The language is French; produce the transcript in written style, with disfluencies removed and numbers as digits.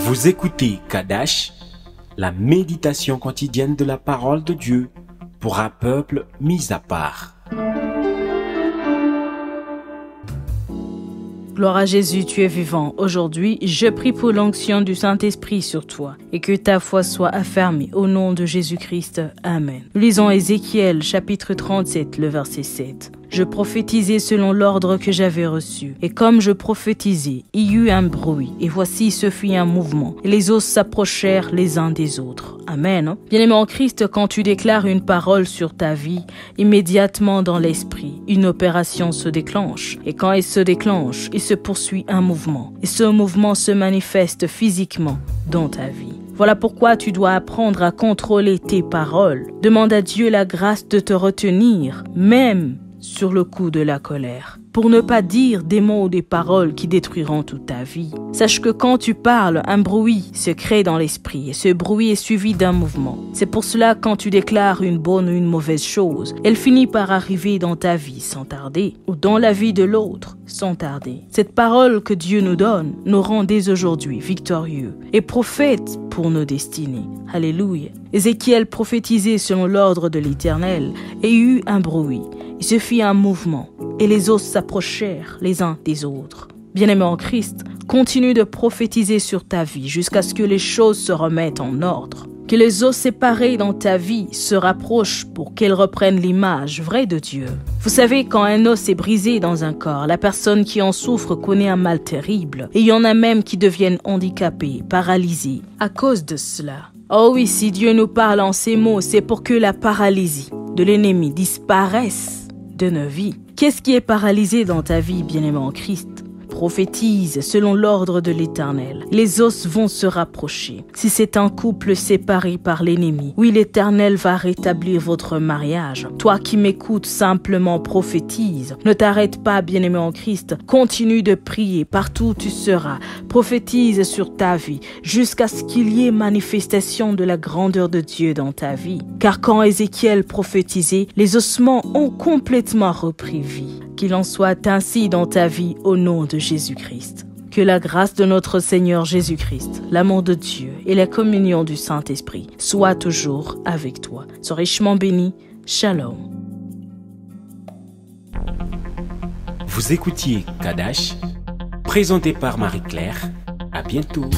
Vous écoutez Kadash, la méditation quotidienne de la parole de Dieu pour un peuple mis à part. Gloire à Jésus, tu es vivant. Aujourd'hui, je prie pour l'onction du Saint-Esprit sur toi et que ta foi soit affermie au nom de Jésus-Christ. Amen. Lisons Ézéchiel, chapitre 37, le verset 7. Je prophétisais selon l'ordre que j'avais reçu. Et comme je prophétisais, il y eut un bruit. Et voici, ce fut un mouvement. Et les os s'approchèrent les uns des autres. Amen. Bien-aimé en Christ, quand tu déclares une parole sur ta vie, immédiatement dans l'esprit, une opération se déclenche. Et quand elle se déclenche, il se poursuit un mouvement. Et ce mouvement se manifeste physiquement dans ta vie. Voilà pourquoi tu dois apprendre à contrôler tes paroles. Demande à Dieu la grâce de te retenir, même sur le coup de la colère, pour ne pas dire des mots ou des paroles qui détruiront toute ta vie. Sache que quand tu parles, un bruit se crée dans l'esprit et ce bruit est suivi d'un mouvement. C'est pour cela quand tu déclares une bonne ou une mauvaise chose, elle finit par arriver dans ta vie sans tarder ou dans la vie de l'autre sans tarder. Cette parole que Dieu nous donne nous rend dès aujourd'hui victorieux et prophètes pour nos destinées. Alléluia. Ézéchiel prophétisait selon l'ordre de l'Éternel et eut un bruit. Il se fit un mouvement et les os s'approchèrent les uns des autres. Bien-aimé en Christ, continue de prophétiser sur ta vie jusqu'à ce que les choses se remettent en ordre. Que les os séparés dans ta vie se rapprochent pour qu'elles reprennent l'image vraie de Dieu. Vous savez, quand un os est brisé dans un corps, la personne qui en souffre connaît un mal terrible. Et il y en a même qui deviennent handicapés, paralysés à cause de cela. Oh oui, si Dieu nous parle en ces mots, c'est pour que la paralysie de l'ennemi disparaisse de nos vies. Qu'est-ce qui est paralysé dans ta vie, bien-aimé en Christ? Prophétise selon l'ordre de l'Éternel. Les os vont se rapprocher. Si c'est un couple séparé par l'ennemi, oui, l'Éternel va rétablir votre mariage. Toi qui m'écoutes, simplement prophétise. Ne t'arrête pas, bien-aimé en Christ. Continue de prier partout où tu seras. Prophétise sur ta vie jusqu'à ce qu'il y ait manifestation de la grandeur de Dieu dans ta vie. Car quand Ézéchiel prophétisait, les ossements ont complètement repris vie. Qu'il en soit ainsi dans ta vie au nom de Jésus-Christ. Que la grâce de notre Seigneur Jésus-Christ, l'amour de Dieu et la communion du Saint-Esprit soient toujours avec toi. Sois richement béni. Shalom. Vous écoutiez Kadash, présenté par Marie-Claire. À bientôt.